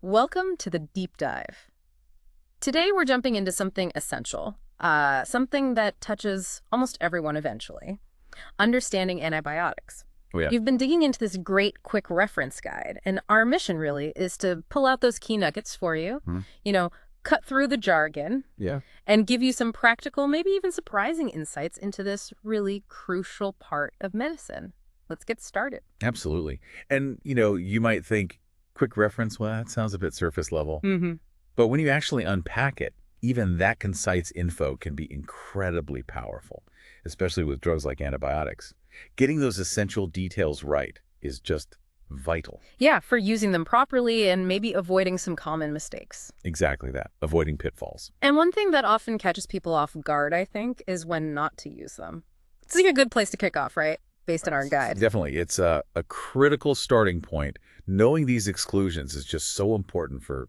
Welcome to the deep dive. Today we're jumping into something essential, something that touches almost everyone eventually, understanding antibiotics. Oh, yeah. You've been digging into this great quick reference guide, and our mission really is to pull out those key nuggets for you, Hmm. cut through the jargon, Yeah. and give you some practical, maybe even surprising insights into this really crucial part of medicine. Let's get started. Absolutely. And, you might think, quick reference, well, that sounds a bit surface level. Mm-hmm. But when you actually unpack it, even that concise info can be incredibly powerful, especially with drugs like antibiotics. Getting those essential details right is just vital. Yeah, for using them properly and maybe avoiding some common mistakes. Exactly that, avoiding pitfalls. And one thing that often catches people off guard, I think, is when not to use them. It's like a good place to kick off, right? Based on our guide. Definitely. It's a critical starting point. Knowing these exclusions is just so important for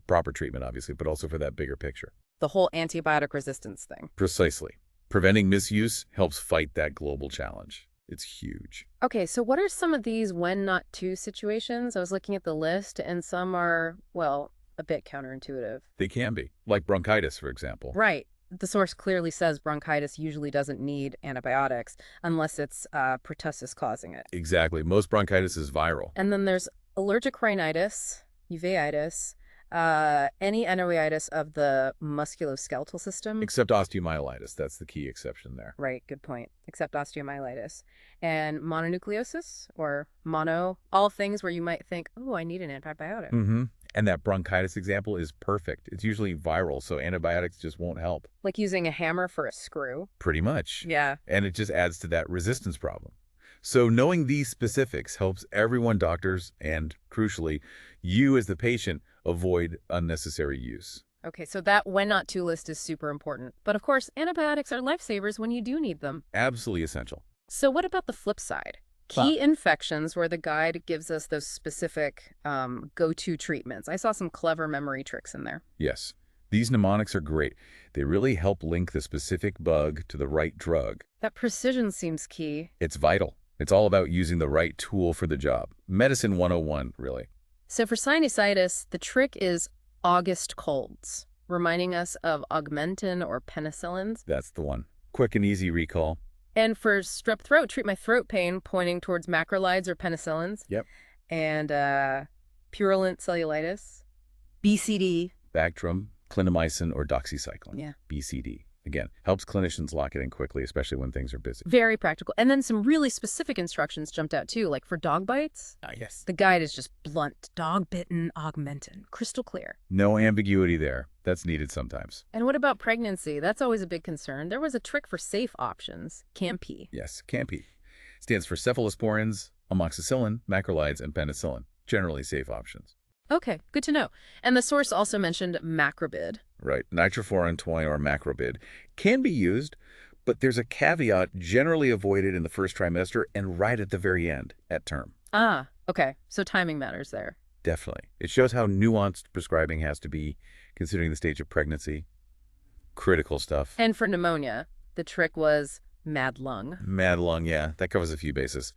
proper treatment, obviously, but also for that bigger picture. The whole antibiotic resistance thing. Precisely. Preventing misuse helps fight that global challenge. It's huge. Okay, so what are some of these when not to situations? I was looking at the list, and some are, well, a bit counterintuitive. They can be, like bronchitis, for example. Right. The source clearly says bronchitis usually doesn't need antibiotics unless it's pertussis causing it. Exactly. Most bronchitis is viral. And then there's allergic rhinitis, uveitis, any enteritis of the musculoskeletal system. Except osteomyelitis. That's the key exception there. Right, good point. Except osteomyelitis. And mononucleosis, or mono, all things where you might think, oh, I need an antibiotic. Mm-hmm. And that bronchitis example is perfect. It's usually viral, so antibiotics just won't help. Like using a hammer for a screw. Pretty much. Yeah. And it just adds to that resistance problem. So knowing these specifics helps everyone, doctors, and crucially, you as the patient, avoid unnecessary use. Okay, so that when not to list is super important. But of course, antibiotics are lifesavers when you do need them. Absolutely essential. So what about the flip side? Key infections where the guide gives us those specific go-to treatments. I saw some clever memory tricks in there. Yes. These mnemonics are great. They really help link the specific bug to the right drug. That precision seems key. It's vital. It's all about using the right tool for the job. Medicine 101, really. So for sinusitis, the trick is August colds, reminding us of augmentin or penicillins. That's the one. Quick and easy recall. And for strep throat, treat my throat pain, pointing towards macrolides or penicillins. Yep. And purulent cellulitis, BCD. Bactrim, clindamycin, or doxycycline. Yeah. BCD. Again, helps clinicians lock it in quickly, especially when things are busy. Very practical. And then some really specific instructions jumped out too, like for dog bites. Yes. The guide is just blunt. Dog bitten, augmentin. Crystal clear. No ambiguity there. That's needed sometimes. And what about pregnancy? That's always a big concern. There was a trick for safe options. CAMP. Yes, CAMP. Stands for cephalosporins, amoxicillin, macrolides, and penicillin. Generally safe options. Okay, good to know. And the source also mentioned macrobid. Right. Nitrofurantoin or macrobid can be used, but there's a caveat generally avoided in the first trimester and right at the very end, at term. Ah, okay. So timing matters there. Definitely. It shows how nuanced prescribing has to be, considering the stage of pregnancy. Critical stuff. And for pneumonia, the trick was mad lung. Mad lung, yeah. That covers a few bases.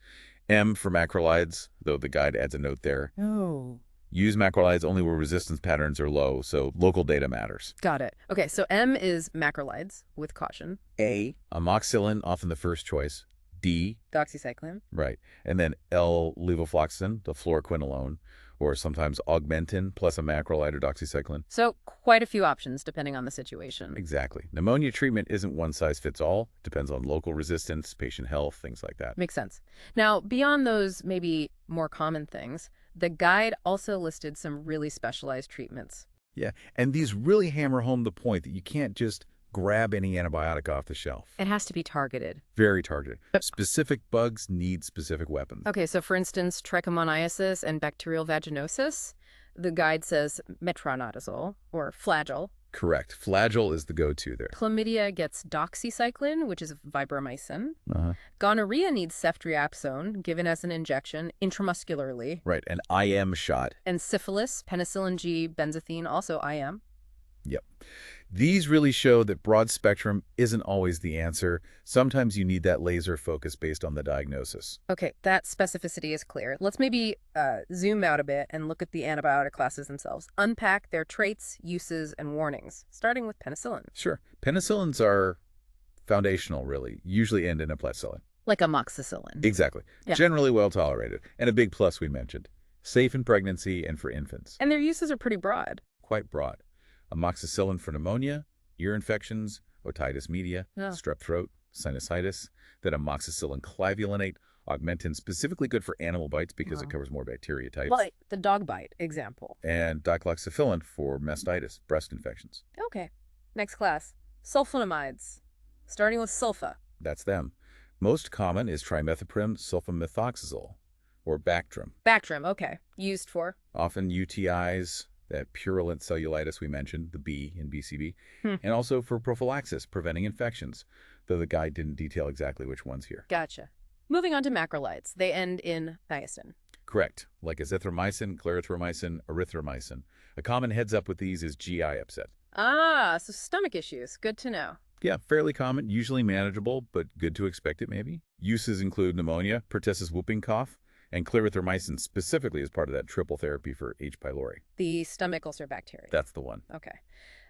M for macrolides, though the guide adds a note there. Oh. Use macrolides only where resistance patterns are low, so local data matters. Got it. Okay, so M is macrolides, with caution. A, amoxicillin, often the first choice. D, Doxycycline. right. And then L, levofloxacin, the fluoroquinolone, or sometimes augmentin plus a macrolide or doxycycline. So quite a few options depending on the situation. Exactly. Pneumonia treatment isn't one size fits all. Depends on local resistance, patient health, things like that. Makes sense. Now, beyond those maybe more common things, the guide also listed some really specialized treatments. Yeah, and these really hammer home the point that you can't just grab any antibiotic off the shelf. It has to be targeted. Very targeted. Specific bugs need specific weapons. Okay, so for instance, trichomoniasis and bacterial vaginosis, the guide says metronidazole or Flagyl. Correct. Flagyl is the go-to there. Chlamydia gets doxycycline, which is vibromycin. Uh-huh. Gonorrhea needs ceftriaxone, given as an injection intramuscularly. Right, an IM shot. And syphilis, penicillin G, benzathine, also IM. Yep. These really show that broad spectrum isn't always the answer. Sometimes you need that laser focus based on the diagnosis. Okay, that specificity is clear. Let's maybe zoom out a bit and look at the antibiotic classes themselves. Unpack their traits, uses, and warnings, starting with penicillin. Sure, penicillins are foundational, really, usually end in a penicillin. Like amoxicillin. Exactly. Yeah. Generally well tolerated. And a big plus we mentioned, safe in pregnancy and for infants. And their uses are pretty broad. Quite broad. Amoxicillin for pneumonia, ear infections, otitis media, Yeah. strep throat, sinusitis. Then amoxicillin clavulinate, augmentin, specifically good for animal bites because it covers more bacteria types. Like the dog bite example. And dicloxyphilin for mastitis, breast infections. Okay. Next class. Sulfonamides. Starting with sulfa. That's them. Most common is trimethoprim sulfamethoxazole, or Bactrim. Bactrim, okay. Used for? Often UTIs, that purulent cellulitis we mentioned, the B in BCB, Hmm. and also for prophylaxis, preventing infections, though the guide didn't detail exactly which ones here. Gotcha. Moving on to macrolides. They end in thiacin. Correct, like azithromycin, clarithromycin, erythromycin. A common heads up with these is GI upset. Ah, so stomach issues. Good to know. Yeah, fairly common, usually manageable, but good to expect it maybe. Uses include pneumonia, pertussis whooping cough, and clarithromycin specifically as part of that triple therapy for H. pylori. The stomach ulcer bacteria. That's the one. Okay.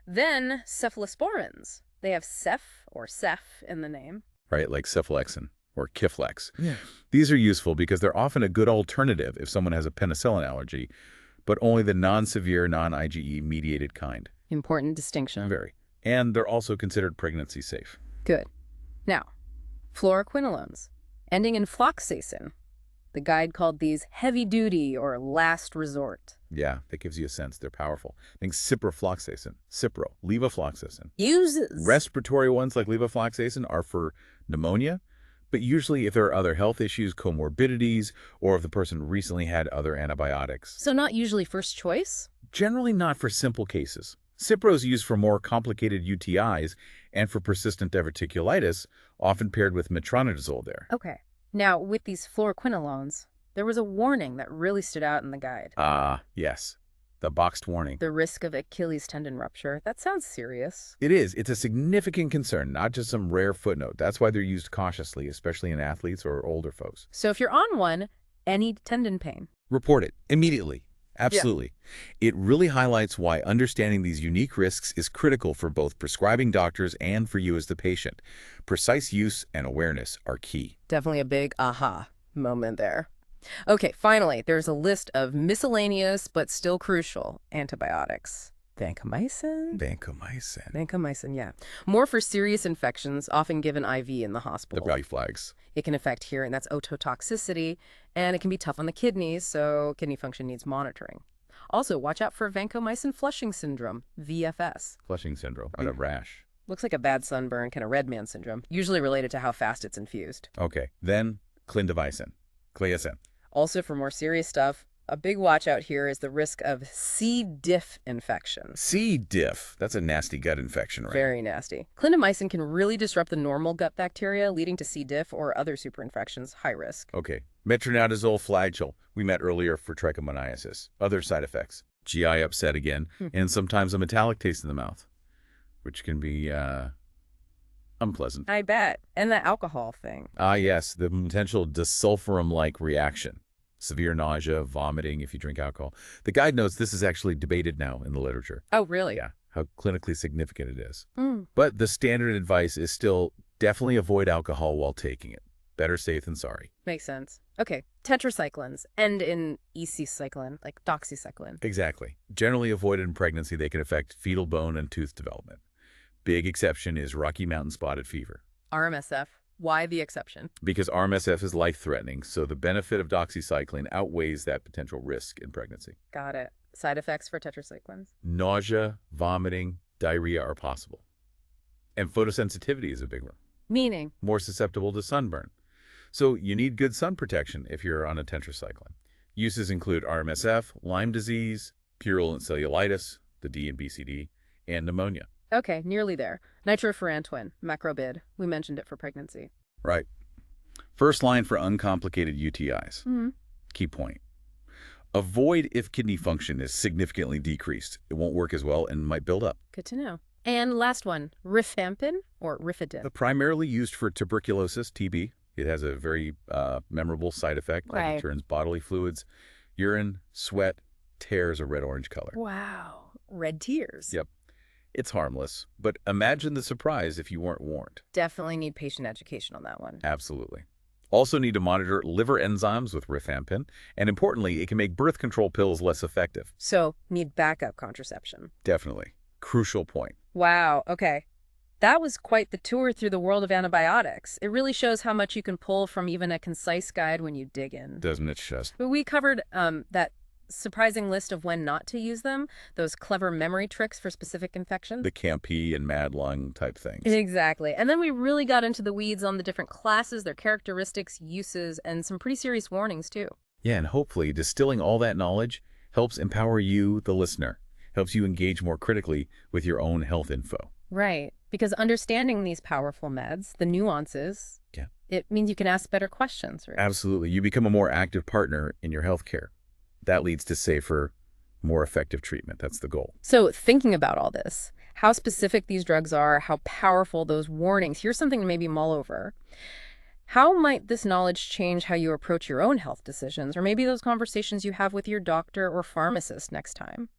Then cephalosporins. They have ceph or ceph in the name. Right, like cephalexin or Kiflex. Yeah. These are useful because they're often a good alternative if someone has a penicillin allergy, but only the non-severe, non-IgE mediated kind. Important distinction. Very. And they're also considered pregnancy safe. Good. Now, fluoroquinolones, ending in floxacin. The guide called these heavy-duty or last resort. Yeah, that gives you a sense. They're powerful. Think ciprofloxacin, cipro, levofloxacin. Uses. Respiratory ones like levofloxacin are for pneumonia, but usually if there are other health issues, comorbidities, or if the person recently had other antibiotics. So not usually first choice? Generally not for simple cases. Cipro is used for more complicated UTIs and for persistent diverticulitis, often paired with metronidazole there. Okay. Now, with these fluoroquinolones, there was a warning that really stood out in the guide. Yes. The boxed warning. The risk of Achilles tendon rupture. That sounds serious. It is. It's a significant concern, not just some rare footnote. That's why they're used cautiously, especially in athletes or older folks. So if you're on one, any tendon pain. Report it immediately. Absolutely. Yeah. It really highlights why understanding these unique risks is critical for both prescribing doctors and for you as the patient. Precise use and awareness are key. Definitely a big aha moment there. Okay, finally, there's a list of miscellaneous but still crucial antibiotics. Vancomycin? Vancomycin, yeah. More for serious infections, often given IV in the hospital. The value flags. It can affect hearing, that's ototoxicity, and it can be tough on the kidneys, so kidney function needs monitoring. Also, watch out for vancomycin flushing syndrome, VFS. Flushing syndrome, what a rash. Looks like a bad sunburn, kind of red man syndrome, usually related to how fast it's infused. Okay, then clindamycin, Cliacin. Also, for more serious stuff, a big watch out here is the risk of C. diff infection. C. diff. That's a nasty gut infection, right? Very nasty. Clindamycin can really disrupt the normal gut bacteria, leading to C. diff or other superinfections, high risk. Okay. Metronidazole flagyl. We met earlier for trichomoniasis. Other side effects. GI upset again, and sometimes a metallic taste in the mouth, which can be unpleasant. I bet. And the alcohol thing. Yes. The potential disulfiram-like reaction. Severe nausea, vomiting if you drink alcohol. The guide notes this is actually debated now in the literature. Oh, really? Yeah, how clinically significant it is. But the standard advice is still definitely avoid alcohol while taking it. Better safe than sorry. Makes sense. Okay, tetracyclines end in EC-cycline, like doxycycline. Exactly. Generally avoided in pregnancy, they can affect fetal bone and tooth development. Big exception is Rocky Mountain spotted fever. RMSF. Why the exception? Because RMSF is life-threatening, so the benefit of doxycycline outweighs that potential risk in pregnancy. Got it. Side effects for tetracyclines? Nausea, vomiting, diarrhea are possible. And photosensitivity is a big one. Meaning? More susceptible to sunburn. So you need good sun protection if you're on a tetracycline. Uses include RMSF, Lyme disease, purulent cellulitis, the D and BCD, and pneumonia. Okay, nearly there. Nitrofurantoin, macrolide. We mentioned it for pregnancy. Right. First line for uncomplicated UTIs. Key point. Avoid if kidney function is significantly decreased. It won't work as well and might build up. Good to know. And last one, rifampin or rifidin. Primarily used for tuberculosis, TB. It has a very memorable side effect. Like Right. it turns bodily fluids, urine, sweat, tears a red-orange color. Wow. Red tears. Yep. It's harmless, but imagine the surprise if you weren't warned. Definitely need patient education on that one. Absolutely. Also need to monitor liver enzymes with rifampin, and importantly, it can make birth control pills less effective. So, need backup contraception. Definitely. Crucial point. Wow, okay. That was quite the tour through the world of antibiotics. It really shows how much you can pull from even a concise guide when you dig in. Doesn't it just? But we covered that surprising list of when not to use them, those clever memory tricks for specific infections. The Campy and Mad Lung type things. Exactly. And then we really got into the weeds on the different classes, their characteristics, uses, and some pretty serious warnings, too. Yeah, and hopefully distilling all that knowledge helps empower you, the listener, helps you engage more critically with your own health info. Right. Because understanding these powerful meds, the nuances, it means you can ask better questions. Right? Absolutely. You become a more active partner in your healthcare. That leads to safer, more effective treatment. That's the goal. So thinking about all this, how specific these drugs are, how powerful those warnings, here's something to maybe mull over. How might this knowledge change how you approach your own health decisions, or maybe those conversations you have with your doctor or pharmacist next time?